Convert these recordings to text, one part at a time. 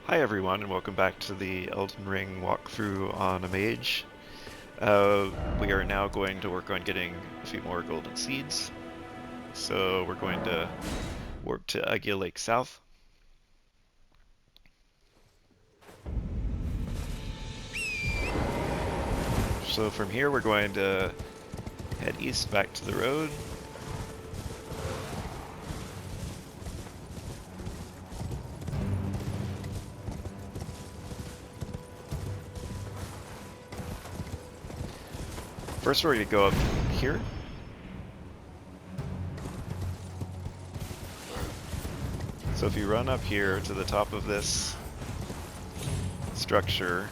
Hi everyone, and welcome back to the Elden Ring walkthrough on a Mage. We are now going to work on getting a few more golden seeds. So we're going to warp to Gael Lake South. So from here we're going to head east back to the road. First we're going to go up here. So if you run up here to the top of this structure,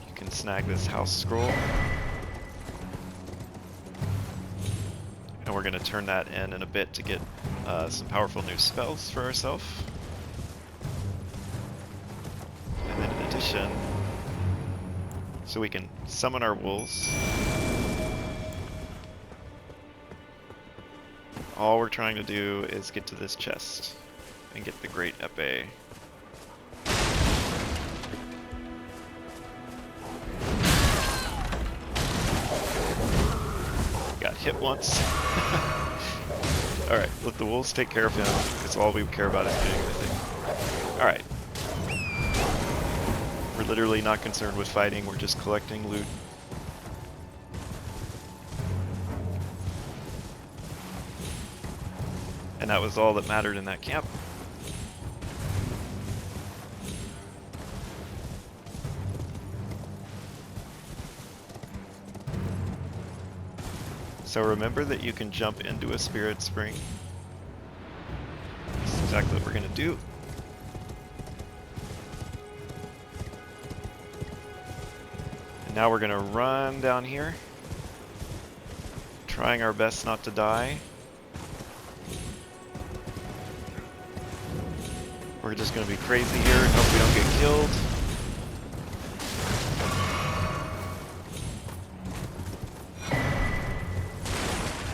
you can snag this house scroll. And we're going to turn that in a bit to get some powerful new spells for ourselves. And then in addition, so we can summon our wolves. All we're trying to do is get to this chest and get the great Epee. Got hit once. Alright, let the wolves take care of him. That's all we care about is getting the thing. Alright. We're literally not concerned with fighting, we're just collecting loot. And that was all that mattered in that camp. So remember that you can jump into a spirit spring. That's exactly what we're going to do. And now we're going to run down here, trying our best not to die. We're just going to be crazy here and hope we don't get killed.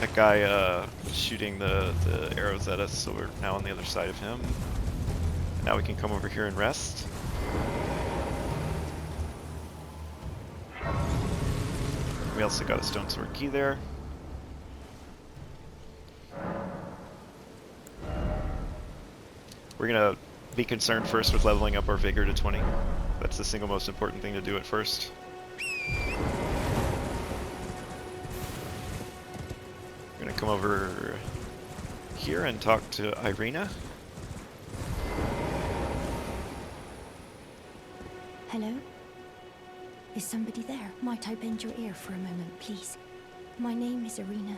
That guy shooting the arrows at us, so we're now on the other side of him. And now we can come over here and rest. We also got a Stonesword key there. We're going to be concerned first with leveling up our vigor to 20. That's the single most important thing to do at first. We're going to come over here and talk to Irina. Hello? Is somebody there? Might I bend your ear for a moment, please? My name is Irina.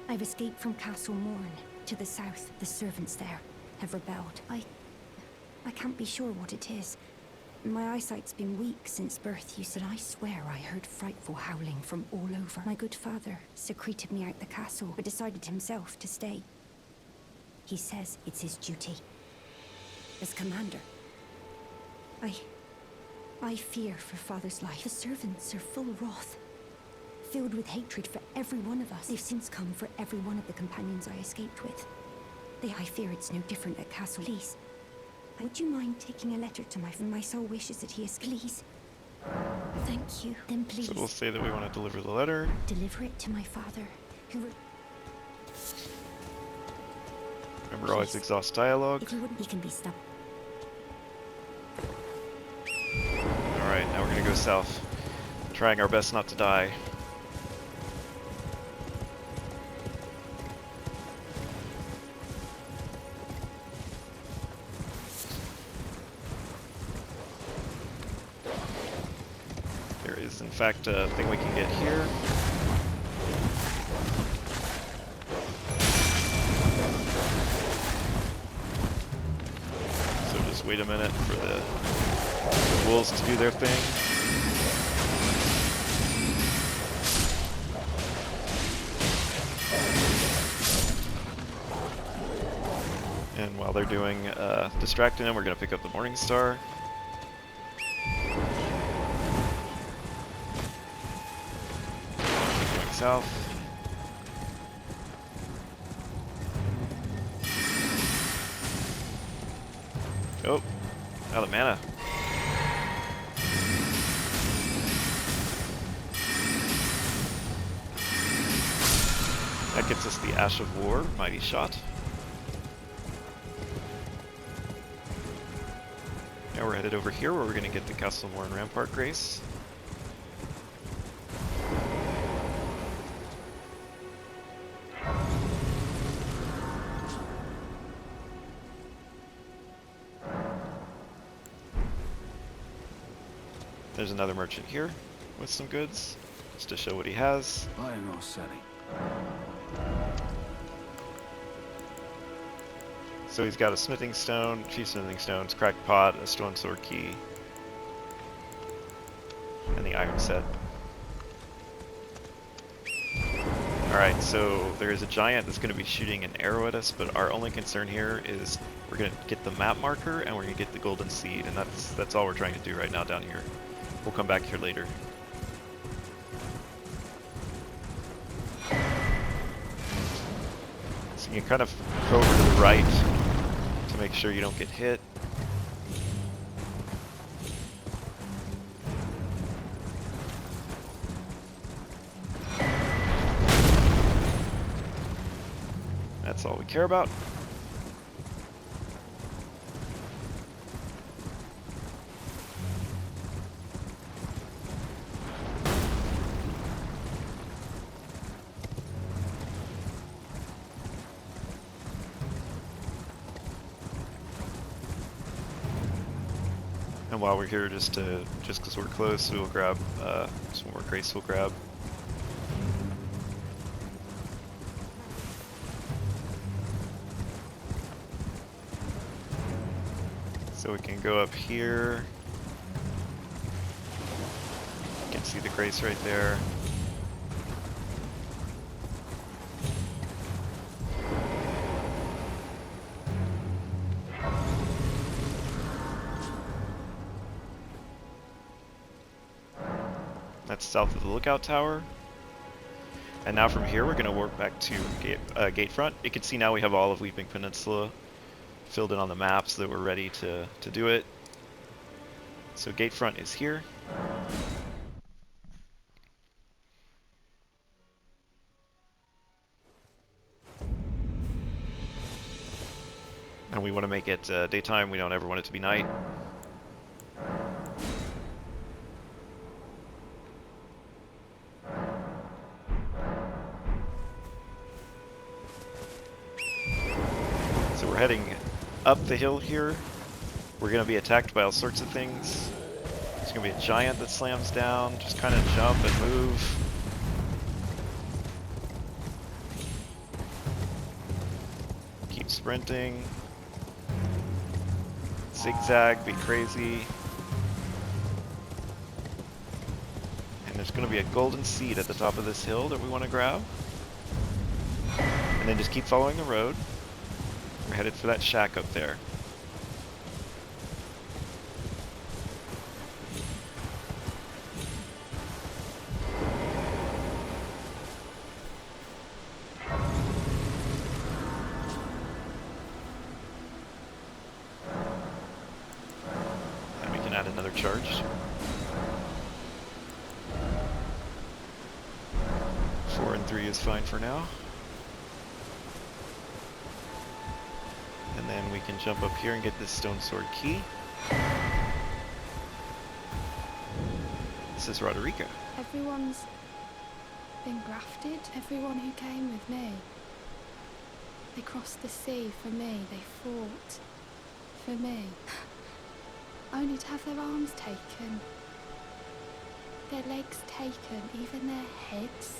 I've escaped from Castle Morne to the south. The servants there have rebelled. I can't be sure what it is. My eyesight's been weak since birth, you said. I swear I heard frightful howling from all over. My good father secreted me out the castle, but decided himself to stay. He says it's his duty. As commander. I fear for father's life. The servants are full of wrath, filled with hatred for every one of us. They've since come for every one of the companions I escaped with. I fear it's no different at Castle. Please. Would you mind taking a letter to my soul wishes that he is, please? Thank you. Then please. So we'll say that we want to deliver the letter. Deliver it to my father, who... Remember, always exhaust dialogue. If he wouldn't, he can be stubborn. Alright, now we're going to go south. Trying our best not to die. In fact, a thing we can get here. So just wait a minute for the wolves to do their thing. And while they're doing distracting them, we're going to pick up the Morning Star. South. Oh, Oh, the mana. That gets us the Ash of War, Mighty Shot. Now we're headed over here where we're going to get the Castle Morne Rampart Grace. There's another merchant here with some goods, just to show what he has. Buying or selling? So he's got a smithing stone, 2 smithing stones, cracked pot, a stone sword key, and the iron set. Alright, so there is a giant that's going to be shooting an arrow at us, but our only concern here is we're going to get the map marker and we're going to get the golden seed, and that's all we're trying to do right now down here. We'll come back here later. So you can kind of go over to the right to make sure you don't get hit. That's all we care about. And while we're here, just because we're close, we'll grab some more grace. We'll grab. So we can go up here. You can see the grace right there. That's south of the lookout tower. And now from here we're going to work back to Gatefront. You can see now we have all of Weeping Peninsula filled in on the map so that we're ready to do it. So Gatefront is here. And we want to make it daytime, we don't ever want it to be night. So we're heading up the hill here. We're going to be attacked by all sorts of things. There's going to be a giant that slams down. Just kind of jump and move. Keep sprinting. Zigzag, be crazy. And there's going to be a golden seed at the top of this hill that we want to grab. And then just keep following the road. We're headed for that shack up there. And we can add another charge. 4 and 3 is fine for now. And then we can jump up here and get this stone sword key. This is Roderica. Everyone's been grafted. Everyone who came with me. They crossed the sea for me. They fought for me. Only to have their arms taken. Their legs taken. Even their heads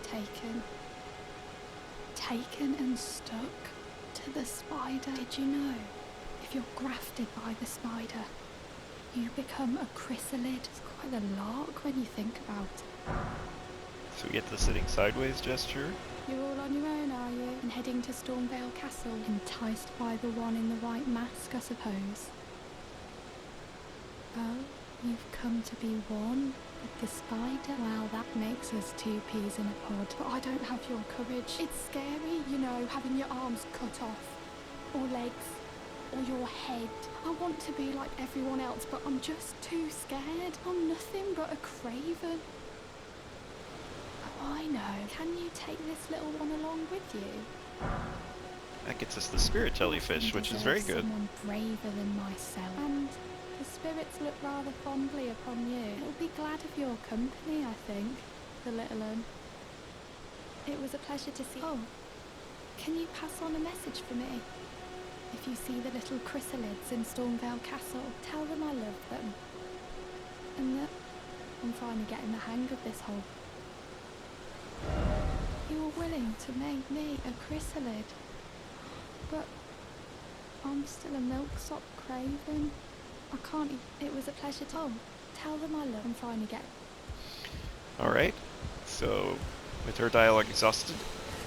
taken. Taken and stuck to the spider. Did you know, if you're grafted by the spider, you become a chrysalid? It's quite a lark when you think about it. So we get the sitting sideways gesture. You're all on your own, are you? And heading to Stormvale Castle, enticed by the one in the white mask, I suppose. Oh, you've come to be one with the spider? Well, that makes us 2 peas in a pod. But I don't have your courage. It's scary, you know, having your arms cut off. Or legs. or your head. I want to be like everyone else, but I'm just too scared. I'm nothing but a craven. Oh, I know. Can you take this little one along with you? That gets us the spirit jellyfish, which is very good. Someone braver than myself. And the spirits look rather fondly upon you. It'll be glad of your company, I think, the little one. It was a pleasure to see. Oh, can you pass on a message for me? If you see the little chrysalids in Stormvale Castle, tell them I love them. And that I'm finally getting the hang of this whole... You were willing to make me a chrysalid. But I'm still a milksop craven. I can't... It was a pleasure to... Oh, tell them I love them. Finally get... Alright, so with her dialogue exhausted,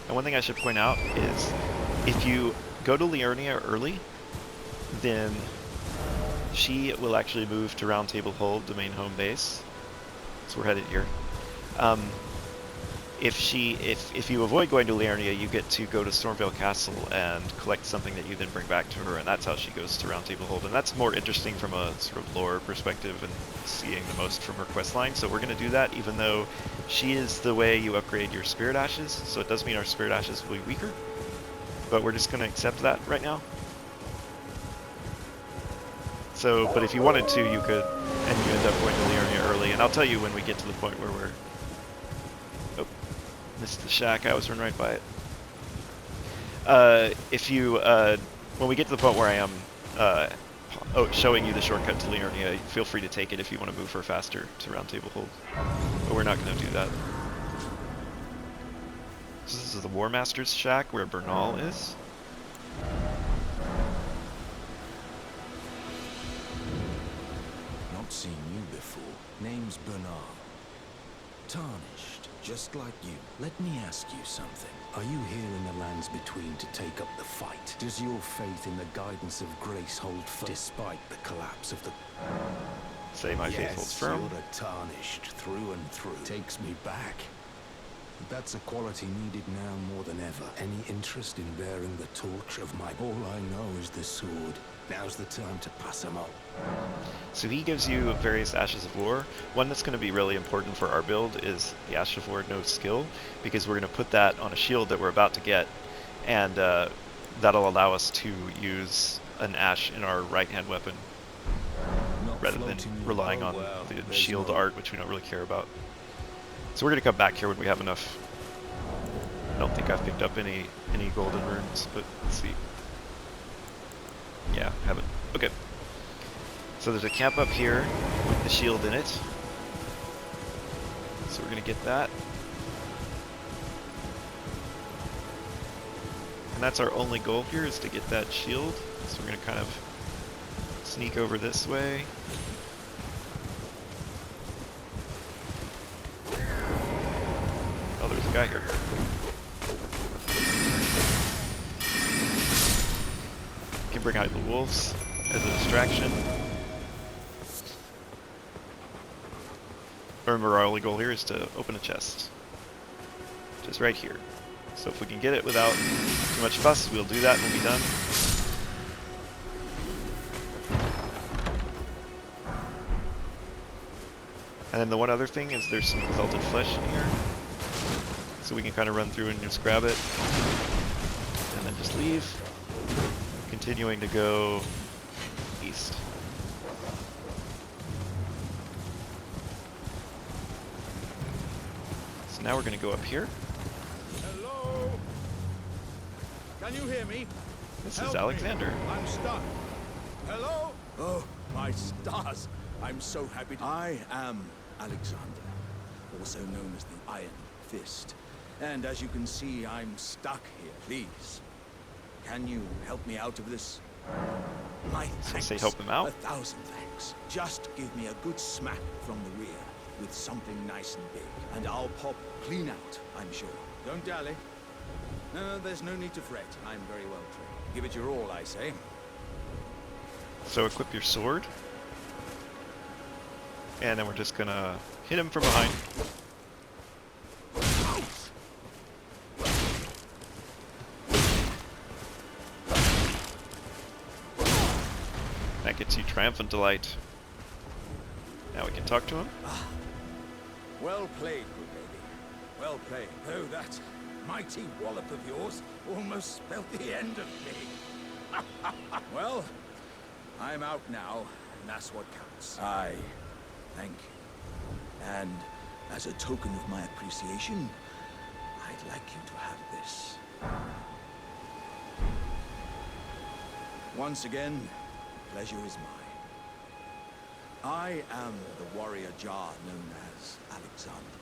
and one thing I should point out is if you go to Liurnia early, then she will actually move to Roundtable Hold, the main home base. So we're headed here. If you avoid going to Liurnia, you get to go to Stormvale Castle and collect something that you then bring back to her, and that's how she goes to Roundtable Hold. And that's more interesting from a sort of lore perspective and seeing the most from her quest line. So we're going to do that, even though she is the way you upgrade your Spirit Ashes. So it does mean our Spirit Ashes will be weaker, but we're just going to accept that right now. So, but if you wanted to, you could, and you end up going to Liurnia early. And I'll tell you when we get to the point where we're... Missed the shack, I was running right by it. If you, when we get to the point where I am showing you the shortcut to Liurnia, feel free to take it if you want to move her faster to Roundtable Hold. But we're not going to do that. So this is the Warmaster's shack where Bernal is. Not seen you before. Name's Bernal. Tarnished, just like you. Let me ask you something. Are you here in the lands between to take up the fight? Does your faith in the guidance of grace hold firm despite the collapse of the... Say my faith holds firm. You're a tarnished through and through. Takes me back. But that's a quality needed now more than ever. Any interest in bearing the torch of my... All I know is the sword. Now's the time to pass them on. So he gives you various Ashes of War. One that's going to be really important for our build is the Ash of War no skill, because we're going to put that on a shield that we're about to get, and that'll allow us to use an Ash in our right-hand weapon, rather than relying on the shield art, which we don't really care about. So we're going to come back here when we have enough. I don't think I've picked up any golden runes, but let's see. Yeah, haven't. Okay. So there's a camp up here with the shield in it. So we're going to get that. And that's our only goal here, is to get that shield. So we're going to kind of sneak over this way. Oh, there's a guy here. Can bring out the wolves as a distraction. Remember, our only goal here is to open a chest. Just right here. So if we can get it without too much fuss, we'll do that and we'll be done. And then the one other thing is there's some exalted flesh in here. So we can kind of run through and just grab it. And then just leave. Continuing to go east. So now we're going to go up here. Hello? Can you hear me? This Help is Alexander. Me. I'm stuck. Hello? Oh, my stars. I'm so happy. I am Alexander, also known as the Iron Fist. And as you can see, I'm stuck here. Please, can you help me out of this? My thanks. So say help him out? 1,000 thanks. Just give me a good smack from the rear with something nice and big, and I'll pop clean out, I'm sure. Don't dally. No, there's no need to fret. I'm very well trained. Give it your all, I say. So equip your sword. And then we're just gonna hit him from behind. That gets you Triumphant Delight. Now we can talk to him. Well played, good lady. Well played. Though that mighty wallop of yours almost spelled the end of me. Well, I'm out now, and that's what counts. Aye, thank you. And as a token of my appreciation, I'd like you to have this. Once again, pleasure is mine. I am the warrior Jar known as Alexander.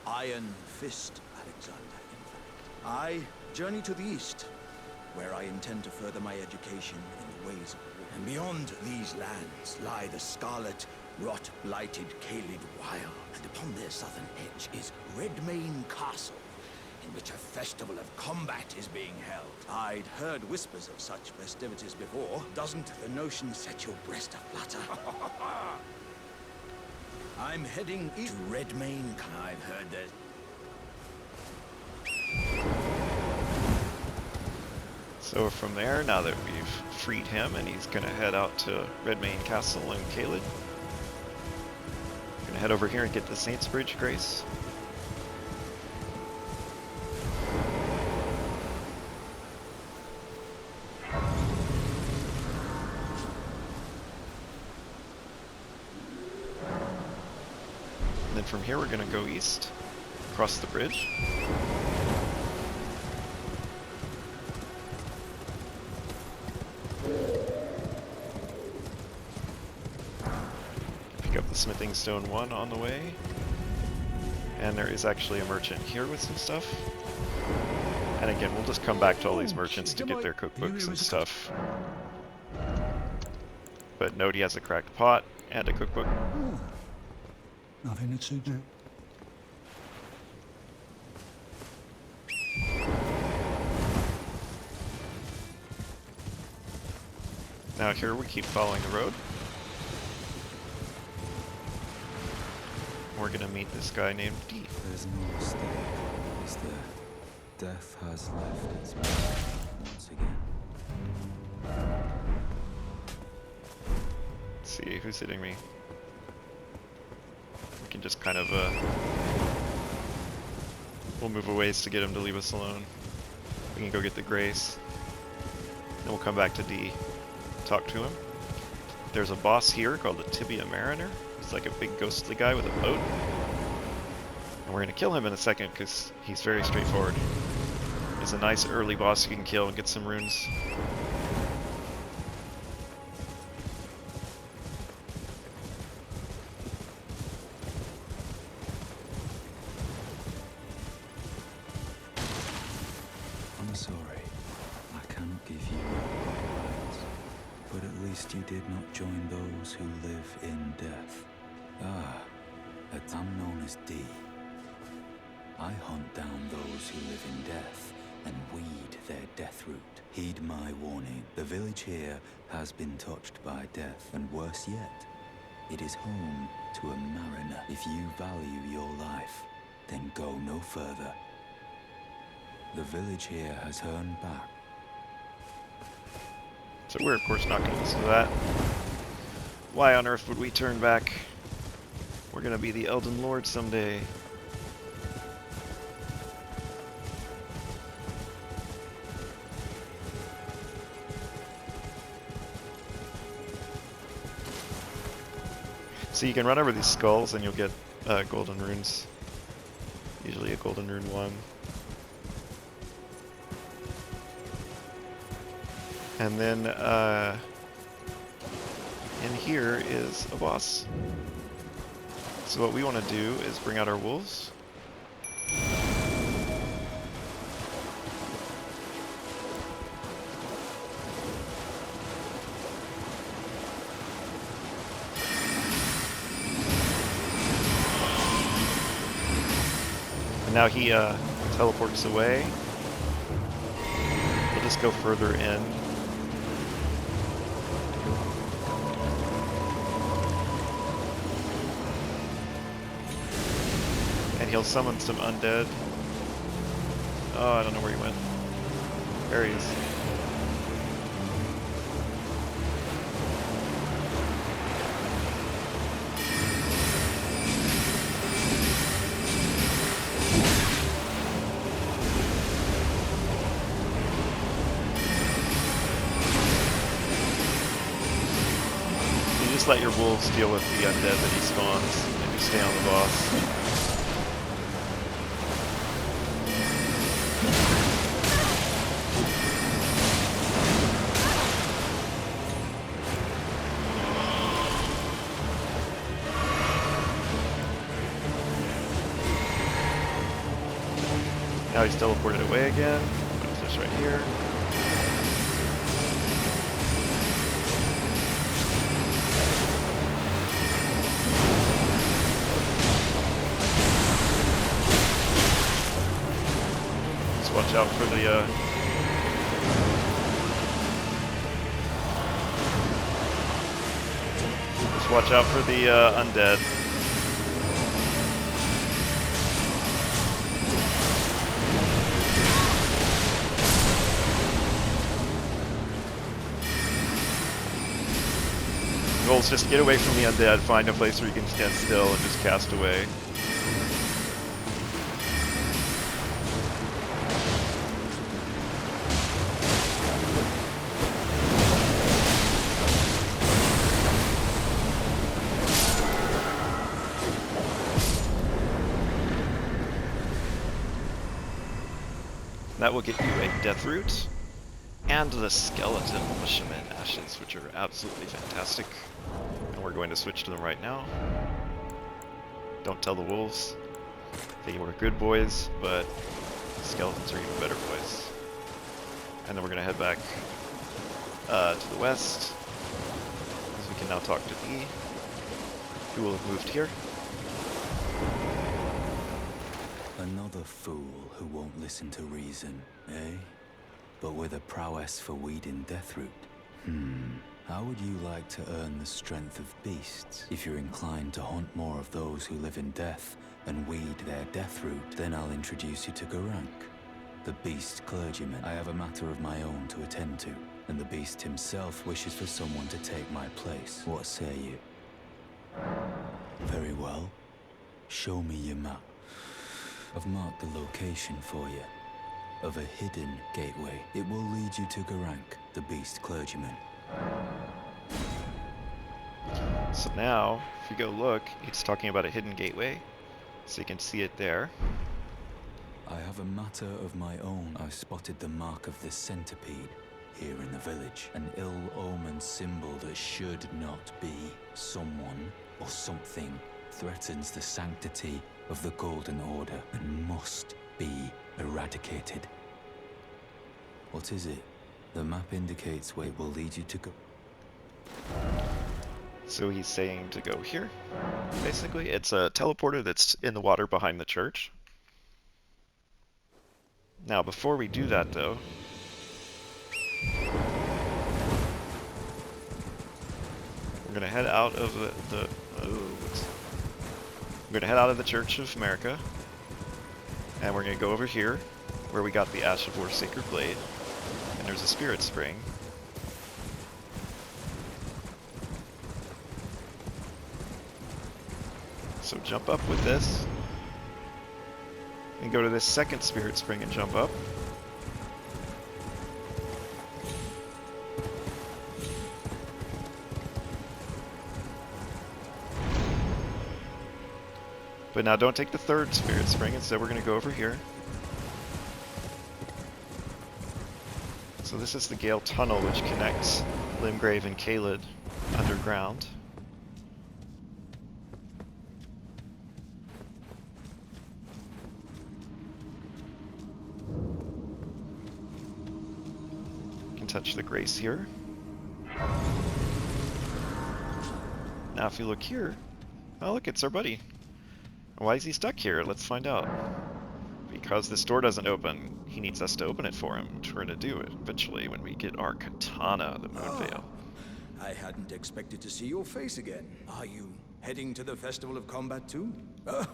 Iron Fist Alexander, in fact. I journey to the east, where I intend to further my education in the ways of war. And beyond these lands lie the scarlet, rot-blighted Caelid Wild. And upon their southern edge is Redmane Castle, in which a festival of combat is being held. I'd heard whispers of such festivities before. Doesn't the notion set your breast aflutter? I'm heading east to Redmane. I've heard that. So from there, now that we've freed him and he's gonna head out to Redmane Castle in Caelid. Gonna head over here and get the Saintsbridge Grace. And then from here we're gonna go east, across the bridge. Pick up the Smithing Stone 1 on the way. And there is actually a merchant here with some stuff. And again, we'll just come back to all these merchants to get their cookbooks and stuff. But note he has a cracked pot and a cookbook. Nothing that suits you. Now here we keep following the road. We're gonna meet this guy named D. There's no mistake, is there? Death has left its mark once again. Let's see, who's hitting me? We can just kind of, we'll move a ways to get him to leave us alone. We can go get the Grace. Then we'll come back to D, talk to him. There's a boss here called the Tibia Mariner. He's like a big ghostly guy with a boat. And we're going to kill him in a second because he's very straightforward. He's a nice early boss you can kill and get some runes. I'm sorry. I cannot give you your rights. But at least you did not join those who live in death. Ah, I'm known as D. I hunt down those who live in death and weed their Deathroot. Heed my warning. The village here has been touched by death, and worse yet, it is home to a mariner. If you value your life, then go no further. The village here has turned back. So we're of course not going to listen to that. Why on earth would we turn back? We're going to be the Elden Lord someday. So you can run over these skulls and you'll get golden runes. Usually a golden rune 1. And then in here is a boss. So what we want to do is bring out our wolves. And now he teleports away. We'll just go further in. And he'll summon some undead. Oh, I don't know where he went. There he is. just let your wolves deal with the undead that he spawns, and you stay on the boss. Now he's teleported away again. Put his fish right here. Just watch out for the just watch out for the undead. Goals just get away from the undead, find a place where you can stand still and just cast away. That will get you a Deathroot and the Skeletal Militiamen Ashes, which are absolutely fantastic. And we're going to switch to them right now. Don't tell the wolves. They were good boys, but skeletons are even better boys. And then we're going to head back to the west, as we can now talk to Epee, who will have moved here. Another fool who won't listen to reason, eh? But with a prowess for weeding Deathroot. How would you like to earn the strength of beasts? If you're inclined to hunt more of those who live in death and weed their Deathroot, then I'll introduce you to Garranq, the beast clergyman. I have a matter of my own to attend to, and the beast himself wishes for someone to take my place. What say you? Very well. Show me your map. I've marked the location for you, of a hidden gateway. It will lead you to Garranq, the beast clergyman. So now, if you go look, it's talking about a hidden gateway, so you can see it there. I have a matter of my own. I spotted the mark of the centipede here in the village, an ill-omened symbol that should not be. Someone or something threatens the sanctity of the Golden Order and must be eradicated. What is it? The map indicates where it will lead you to go. So he's saying to go here, basically. It's a teleporter that's in the water behind the church. Now, before we do that, though, we're going to head out of we're going to head out of the Church of America, and we're going to go over here, where we got the Ash of War Sacred Blade, and there's a Spirit Spring. So jump up with this, and go to this second Spirit Spring and jump up. But now don't take the third Spirit Spring, instead we're going to go over here. So this is the Gael Tunnel, which connects Limgrave and Caelid underground. You can touch the Grace here. Now if you look here, oh look, it's our buddy. Why is he stuck here? Let's find out. Because this door doesn't open, he needs us to open it for him, which we're going to do it eventually when we get our katana, the Moonveil. I hadn't expected to see your face again. Are you heading to the Festival of Combat too? Oh,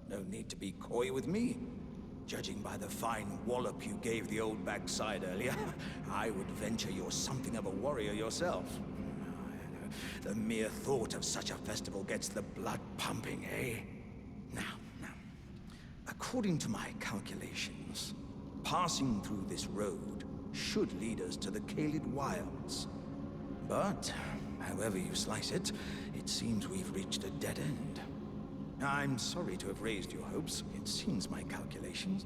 no need to be coy with me. Judging by the fine wallop you gave the old backside earlier, I would venture you're something of a warrior yourself. The mere thought of such a festival gets the blood pumping, eh? Now, according to my calculations, passing through this road should lead us to the Caelid Wilds. But However you slice it, it seems we've reached a dead end. I'm sorry to have raised your hopes. It seems my calculations.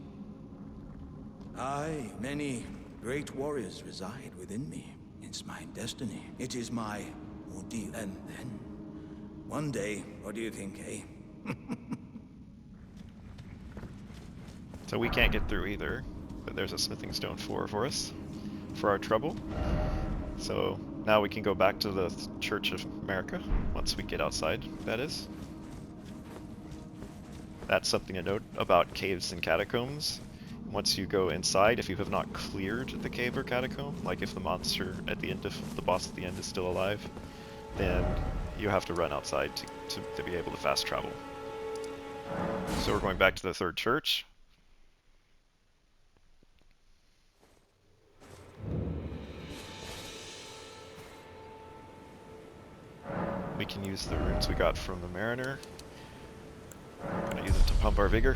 Aye, many great warriors reside within me. It's my destiny. It is my ordeal. And then, one day, what do you think, eh? So we can't get through either, but there's a smithing stone 4 for us, for our trouble. So now we can go back to the Church of America, once we get outside, that is. That's something to note about caves and catacombs. Once you go inside, if you have not cleared the cave or catacomb, like if the monster at the end of the boss at the end is still alive, then you have to run outside to be able to fast travel. So we're going back to the third church. We can use the runes we got from the Mariner. Gonna use it to pump our vigor.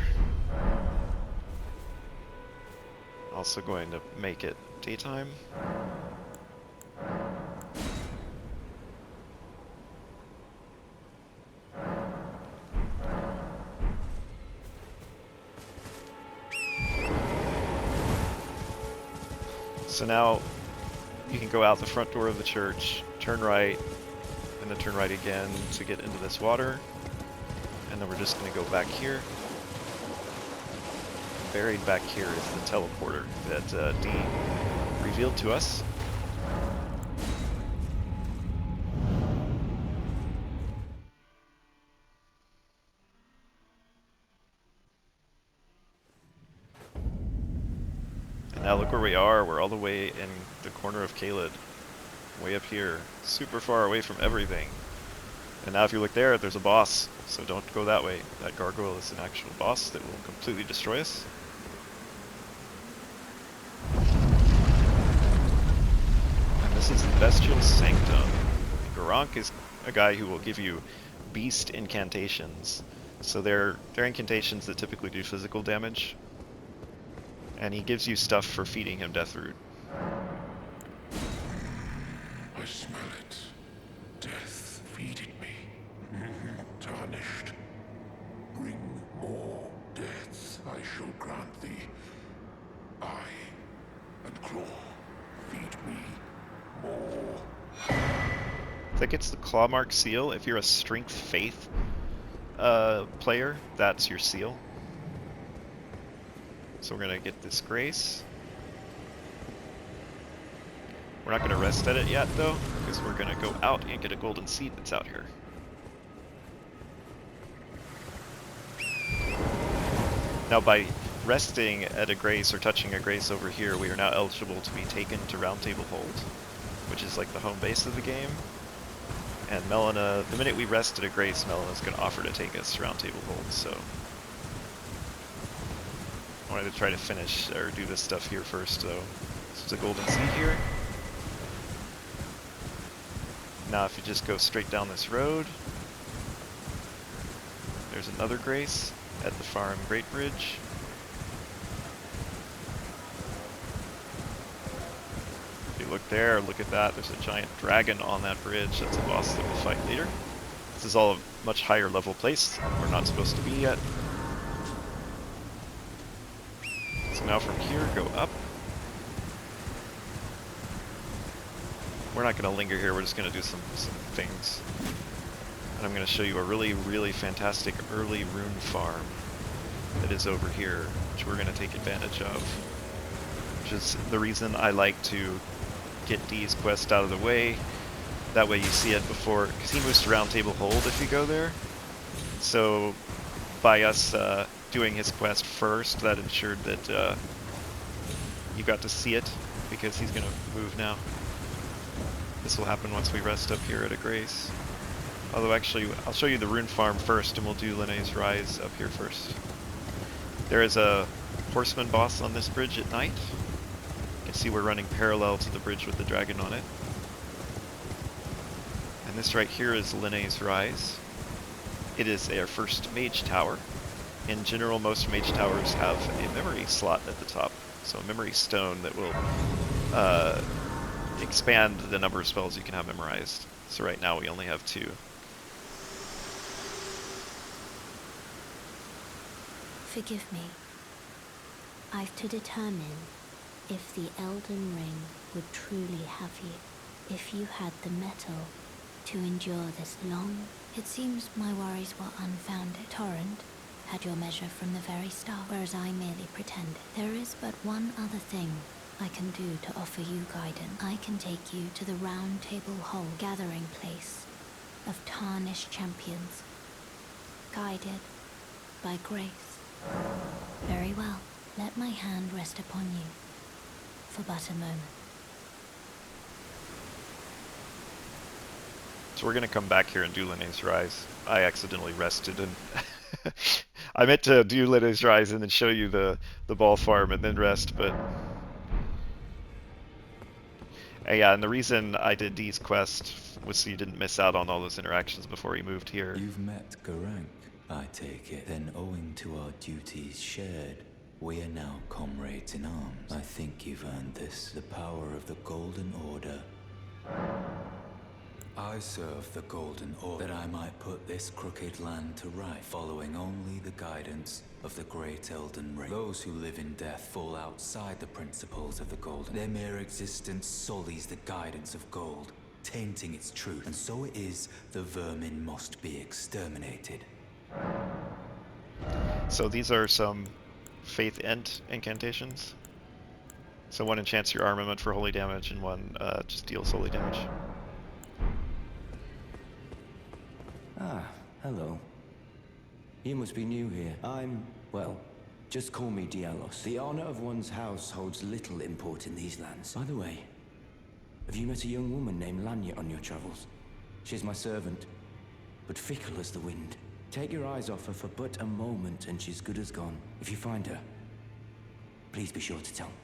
Also going to make it daytime. So now you can go out the front door of the church, turn right, and then turn right again to get into this water. And then we're just going to go back here. Buried back here is the teleporter that Dee revealed to us. And now look where we are. We're all the way in the corner of Caelid. Way up here. Super far away from everything. And now if you look there, there's a boss. So don't go that way. That gargoyle is an actual boss that will completely destroy us. This is the Bestial Sanctum. Garranq is a guy who will give you beast incantations. So they're incantations that typically do physical damage. And he gives you stuff for feeding him Deathroot. I smell it. Death feeding me. Tarnished. Bring more death. I shall grant thee. Eye and claw. Feed me. I think it's the Clawmark seal. If you're a Strength Faith player, that's your seal. So we're going to get this Grace. We're not going to rest at it yet, though, because we're going to go out and get a golden seed that's out here. Now, by resting at a Grace or touching a Grace over here, we are now eligible to be taken to Roundtable Hold, which is like the home base of the game. And Melina, the minute we rest at a Grace, Melina's going to offer to take us to Roundtable Hold, so I wanted to try to finish, or do this stuff here first, though. This is a golden seed here. Now if you just go straight down this road, there's another Grace at the Farum Greatbridge. If you look there, look at that, there's a giant dragon on that bridge. That's a boss that we'll fight later. This is all a much higher level place we're not supposed to be yet. So now from here, go up. We're not going to linger here, we're just going to do some things. And I'm going to show you a really, really fantastic early rune farm that is over here, which we're going to take advantage of. Which is the reason I like to get Dee's quest out of the way. That way you see it before, because he moves to Roundtable Hold if you go there. So by us doing his quest first, that ensured that you got to see it, because he's going to move now. This will happen once we rest up here at a Grace. Although actually, I'll show you the rune farm first, and we'll do Lenne's Rise up here first. There is a horseman boss on this bridge at night. You can see we're running parallel to the bridge with the dragon on it. And this right here is Lenne's Rise. It is our first mage tower. In general, most mage towers have a memory slot at the top. So a memory stone that will expand the number of spells you can have memorized. So right now we only have 2. Forgive me. I've to determine if the Elden Ring would truly have you. If you had the mettle to endure this long. It seems my worries were unfounded. Torrent had your measure from the very start, whereas I merely pretended. There is but one other thing I can do to offer you guidance. I can take you to the Roundtable Hold, gathering place of tarnished champions, guided by grace. Very well, let my hand rest upon you for but a moment. So we're going to come back here and do Lenne's Rise. I accidentally rested and I meant to do Lenne's Rise and then show you the ball farm and then rest, but yeah, and the reason I did Dee's quest was so you didn't miss out on all those interactions before he moved here. You've met Garranq, I take it. Then owing to our duties shared, we are now comrades in arms. I think you've earned this. The power of the Golden Order. I serve the Golden Order that I might put this crooked land to right, following only the guidance of the great Elden Ring. Those who live in death fall outside the principles of the Golden. Their mere existence sullies the guidance of gold, tainting its truth. And so it is the vermin must be exterminated. So these are some Faith End incantations. So one enchants your armament for holy damage and one just deals holy damage. Ah, hello. You must be new here. Well, just call me Dialos. The honor of one's house holds little import in these lands. By the way, have you met a young woman named Lenne on your travels? She's my servant, but fickle as the wind. Take your eyes off her for but a moment and she's good as gone. If you find her, please be sure to tell me.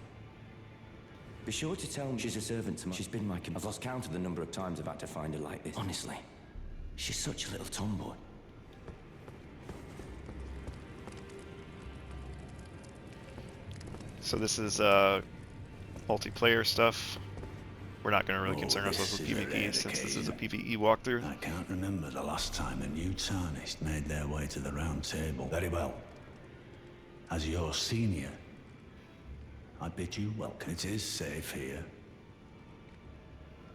Be sure to tell me she's a servant to mine. She's been my I've lost count of the number of times I've had to find her like this. Honestly. She's such a little tomboy. So this is multiplayer stuff. We're not going to really concern ourselves with PvP since this is a PvE walkthrough. I can't remember the last time a new Tarnished made their way to the Round Table. Very well. As your senior, I bid you welcome. It is safe here.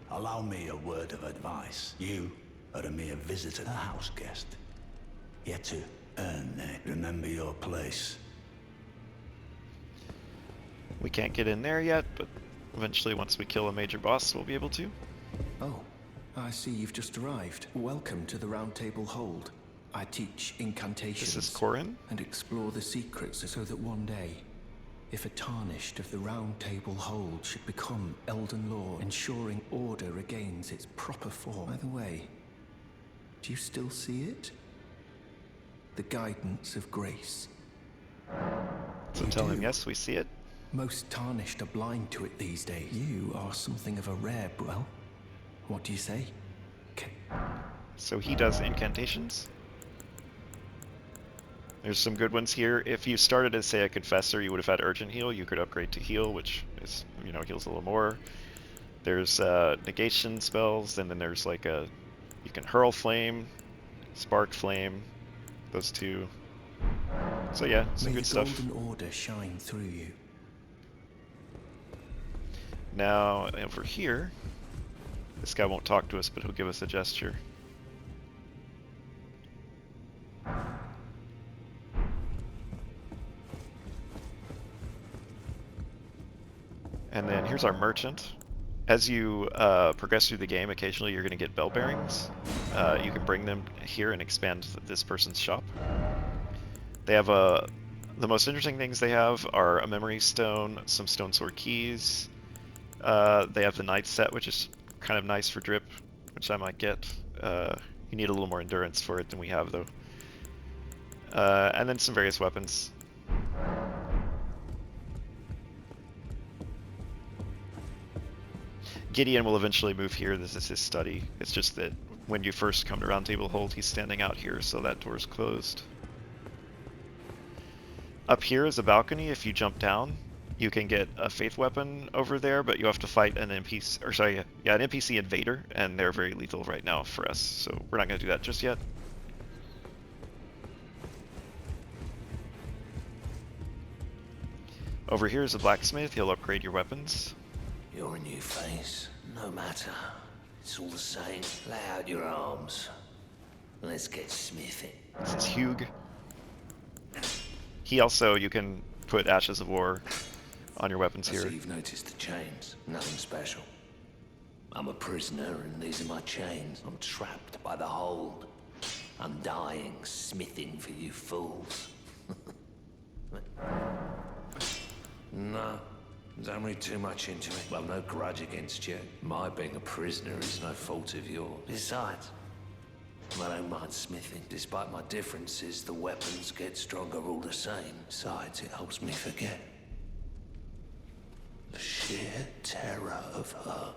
Allow me a word of advice. You are a mere visitor, a house guest. Yet to earn it. Remember your place. We can't get in there yet, but eventually once we kill a major boss, we'll be able to. Oh, I see you've just arrived. Welcome to the Roundtable Hold. I teach incantations. This is Corin? And explore the secrets so that one day, if a Tarnished of the Roundtable Hold should become Elden Lord, ensuring order regains its proper form. By the way, do you still see it? The guidance of grace. So tell him yes, we see it. Most Tarnished are blind to it these days. You are something of a rare, well, what do you say? Okay. So he does incantations. There's some good ones here. If you started as, say, a Confessor, you would have had Urgent Heal. You could upgrade to Heal, which is, heals a little more. There's negation spells, and then there's like you can Hurl Flame, Spark Flame, those two. So yeah, some good stuff. May the Golden Order shine through you. Now, over here, this guy won't talk to us, but he'll give us a gesture. And then here's our merchant. As you progress through the game, occasionally you're going to get bell bearings. You can bring them here and expand this person's shop. They have the most interesting things they have are a memory stone, some Stonesword keys. They have the Knight set, which is kind of nice for drip, which I might get. You need a little more endurance for it than we have, though. And then some various weapons. Gideon will eventually move here. This is his study. It's just that when you first come to Roundtable Hold, he's standing out here, so that door's closed. Up here is a balcony. If you jump down, you can get a faith weapon over there, but you have to fight an NPC, or sorry, yeah, an NPC invader, and they're very lethal right now for us, so we're not going to do that just yet. Over here is a blacksmith. He'll upgrade your weapons. You're a new face. No matter. It's all the same. Lay out your arms. Let's get smithing. This is Hugh. He also, you can put Ashes of War on your weapons I here. see you've noticed the chains. Nothing special. I'm a prisoner and these are my chains. I'm trapped by the hold. I'm dying, smithing for you fools. No, don't read too much into it. Well, no grudge against you. My being a prisoner is no fault of yours. Besides, I don't mind smithing. Despite my differences, the weapons get stronger all the same. Besides, it helps me forget the sheer terror of her.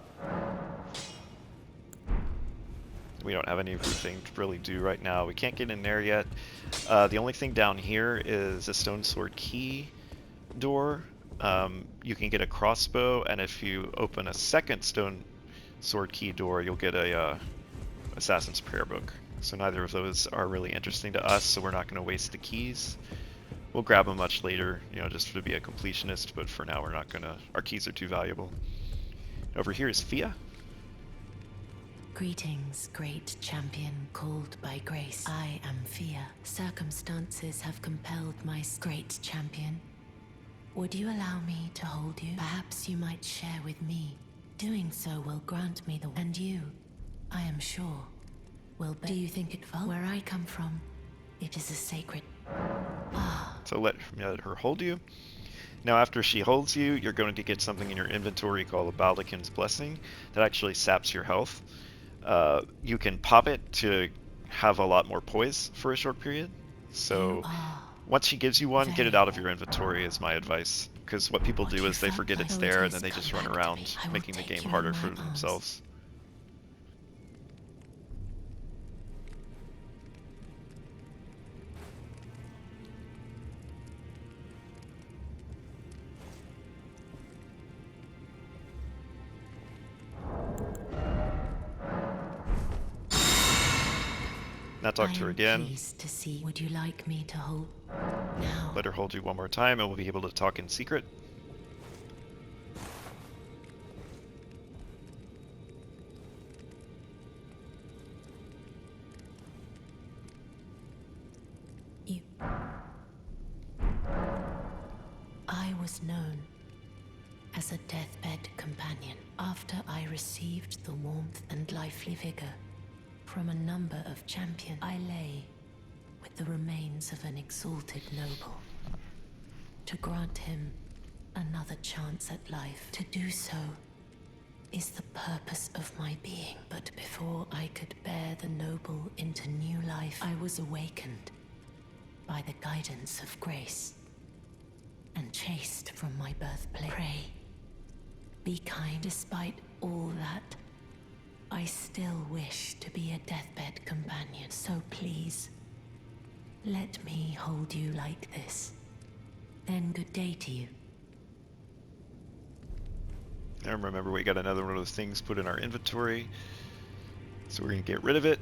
We don't have anything to really do right now. We can't get in there yet. The only thing down here is a Stonesword key door. You can get a crossbow, and if you open a second Stonesword key door, you'll get a Assassin's Prayer book. So neither of those are really interesting to us, so we're not going to waste the keys. We'll grab them much later, you know, just to be a completionist, but for now we're not going to. Our keys are too valuable. Over here is Fia. Greetings, great champion called by grace. I am Fia. Circumstances have compelled my great champion. Would you allow me to hold you? Perhaps you might share with me. Doing so will grant me the... And you, I am sure, will... Do you think it fell? Where I come from, it is a sacred... So let her hold you. Now after she holds you, you're going to get something in your inventory called a Baldachin's Blessing that actually saps your health. You can pop it to have a lot more poise for a short period. So once she gives you one, get it out of your inventory is my advice. Because what people do is they forget it's there and then they just run around making the game harder for themselves. Now talk to her again. To see. Would you like me to hold? Now. Let her hold you one more time and we'll be able to talk in secret. I was known as a deathbed companion after I received the warmth and lively vigor from a number of champions. I lay with the remains of an exalted noble to grant him another chance at life. To do so is the purpose of my being. But before I could bear the noble into new life, I was awakened by the guidance of grace and chased from my birthplace. Pray, be kind. Despite all that, I still wish to be a deathbed companion, so please, let me hold you like this. Then good day to you. And remember, we got another one of those things put in our inventory, so we're going to get rid of it.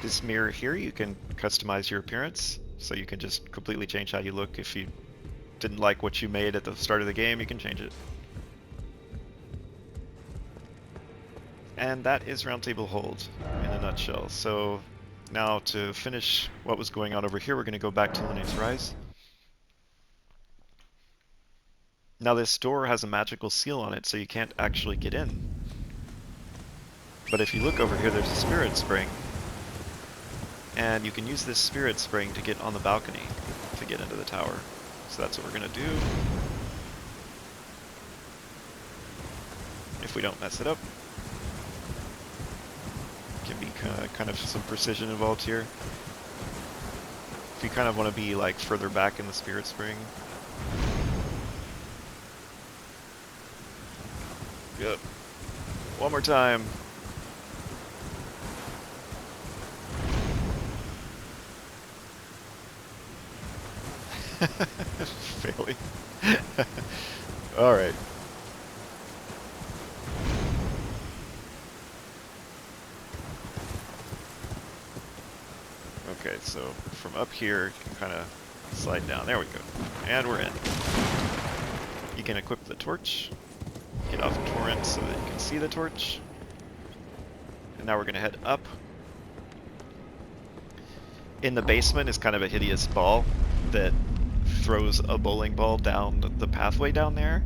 This mirror here, you can customize your appearance. So you can just completely change how you look. If you didn't like what you made at the start of the game, you can change it. And that is Roundtable Hold in a nutshell. So now to finish what was going on over here, we're going to go back to Lenne's Rise. Now this door has a magical seal on it, so you can't actually get in. But if you look over here, there's a spirit spring. And you can use this spirit spring to get on the balcony to get into the tower. So that's what we're going to do. If we don't mess it up. Can be kind of some precision involved here. If you kind of want to be like further back in the spirit spring. Yep. One more time. Failing. Alright. Okay, so from up here, you can kind of slide down. There we go. And we're in. You can equip the torch. Get off torrent so that you can see the torch. And now we're going to head up. In the basement is kind of a hideous ball that throws a bowling ball down the pathway down there.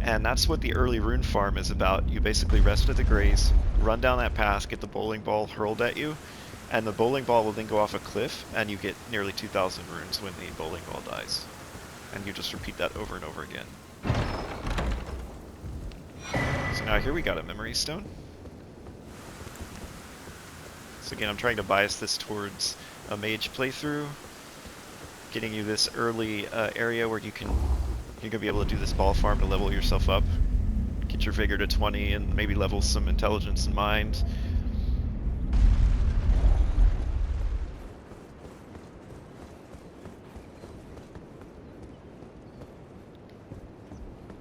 And that's what the early rune farm is about. You basically rest at the graze, run down that path, get the bowling ball hurled at you, and the bowling ball will then go off a cliff, and you get nearly 2,000 runes when the bowling ball dies. And you just repeat that over and over again. So now here we got a memory stone. So again, I'm trying to bias this towards a mage playthrough, getting you this early area where you're gonna be able to do this ball farm to level yourself up, get your vigor to 20, and maybe level some intelligence and mind.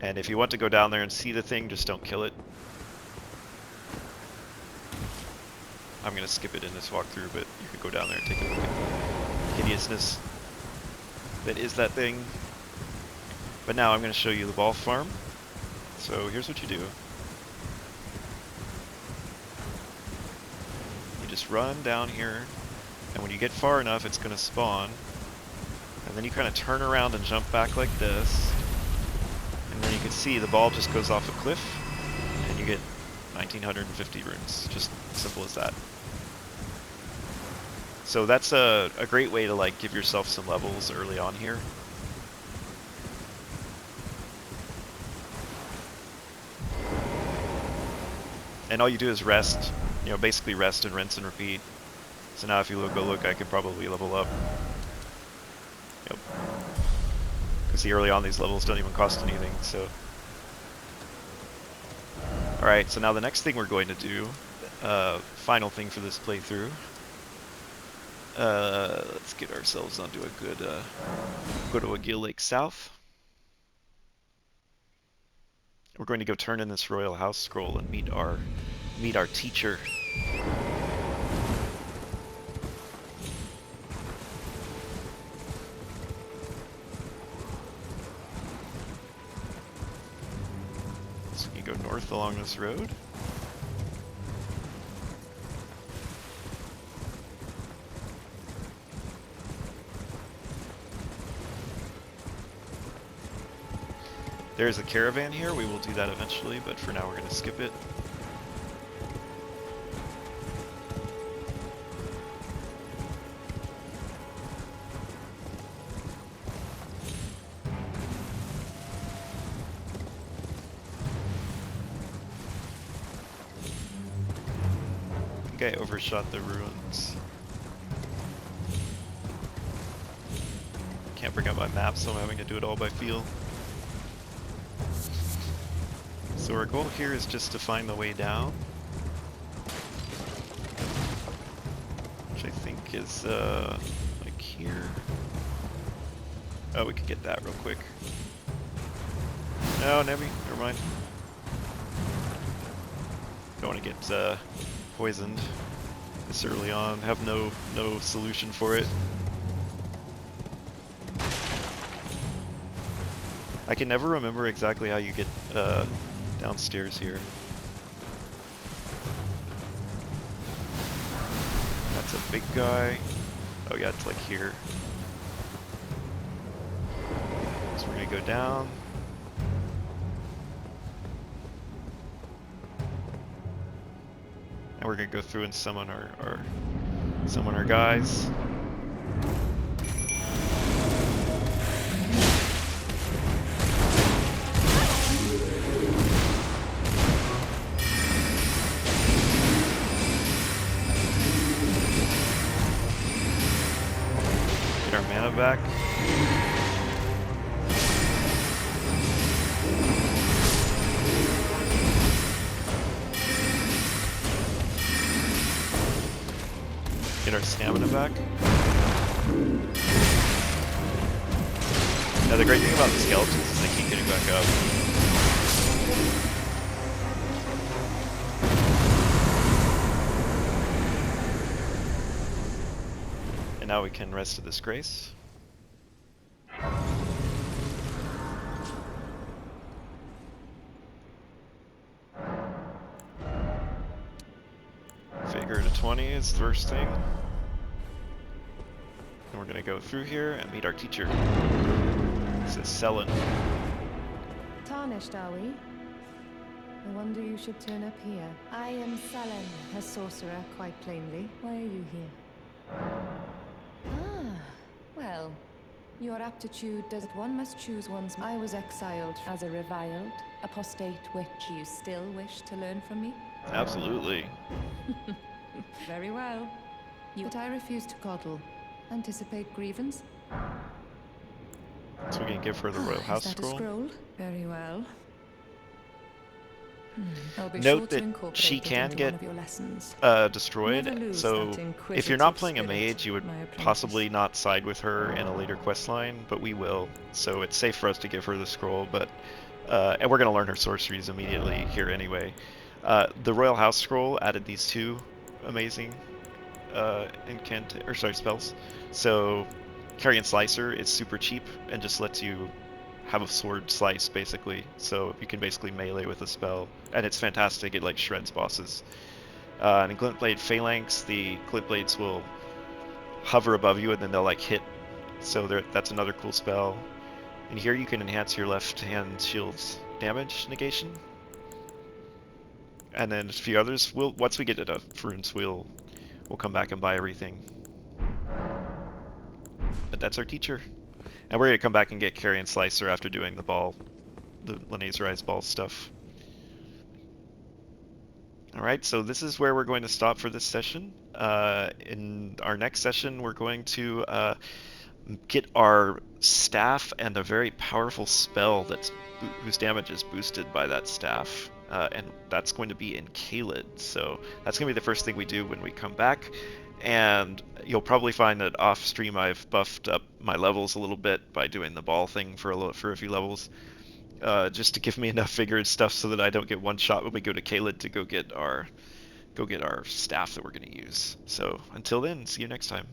And if you want to go down there and see the thing, just don't kill it. I'm going to skip it in this walkthrough, but you could go down there and take a look at the hideousness that is that thing. But now I'm going to show you the ball farm. So here's what you do. You just run down here, and when you get far enough, it's going to spawn. And then you kind of turn around and jump back like this. And then you can see the ball just goes off a cliff, and you get 1950 runes. Just simple as that. So that's a great way to like give yourself some levels early on here. And all you do is rest, you know, basically rest and rinse and repeat. So now if you go look, I could probably level up. Yep. Because see, early on these levels don't even cost anything, so. Alright, so now the next thing we're going to do, final thing for this playthrough. Let's get ourselves onto a good, go to a Gael Lake South. We're going to go turn in this Royal House scroll and meet our teacher. So you go north along this road. There's a caravan here, we will do that eventually, but for now we're going to skip it. I think I overshot the ruins. Can't bring up my map, so I'm having to do it all by feel. So our goal here is just to find the way down, which I think is like here. Oh, we could get that real quick. No, never mind. Don't want to get poisoned this early on. Have no solution for it. I can never remember exactly how you get downstairs here. That's a big guy. Oh yeah, it's like here. So we're gonna go down. And we're gonna go through and summon our guys. Back. Get our stamina back. The great thing about the skeletons is they keep getting back up. And now we can rest to this grace. Vigor to 20 is the first thing. And we're gonna go through here and meet our teacher. This is Sellen. Tarnished, are we? I wonder you should turn up here. I am Sellen, a sorcerer, quite plainly. Why are you here? Ah, well, your aptitude does it. One must choose one's... I was exiled as a reviled, apostate witch. You still wish to learn from me? Absolutely. Very well. But I refuse to coddle. Anticipate grievance? So we can give her the Royal House Is that Scroll. a scroll? Very well. I'll be Note sure to that incorporate she it can into get one of your lessons. destroyed, Never lose so that if you're not inquisitive playing a spirit, mage, you would my apprentice. possibly not side with her in a later quest line, but we will. So it's safe for us to give her the scroll, but and we're going to learn her sorceries immediately here anyway. The Royal House Scroll added these two amazing spells. So Carrion Slicer is super cheap and just lets you have a sword slice basically, so you can basically melee with a spell, and it's fantastic. It like shreds bosses. And in Glintblade Phalanx, the Glintblades will hover above you and then they'll like hit, so that's another cool spell. And here you can enhance your left hand shield's damage negation, and then a few others. Once we get to Faruns, we'll come back and buy everything. But that's our teacher. And we're going to come back and get Carrion Slicer after doing the laserized ball stuff. Alright, so this is where we're going to stop for this session. In our next session, we're going to get our staff and a very powerful spell whose damage is boosted by that staff. And that's going to be in Caelid. So that's going to be the first thing we do when we come back. And you'll probably find that off stream I've buffed up my levels a little bit by doing the ball thing for a few levels, just to give me enough figured stuff so that I don't get one shot when we go to Caelid to go get our staff that we're going to use. So until then, see you next time.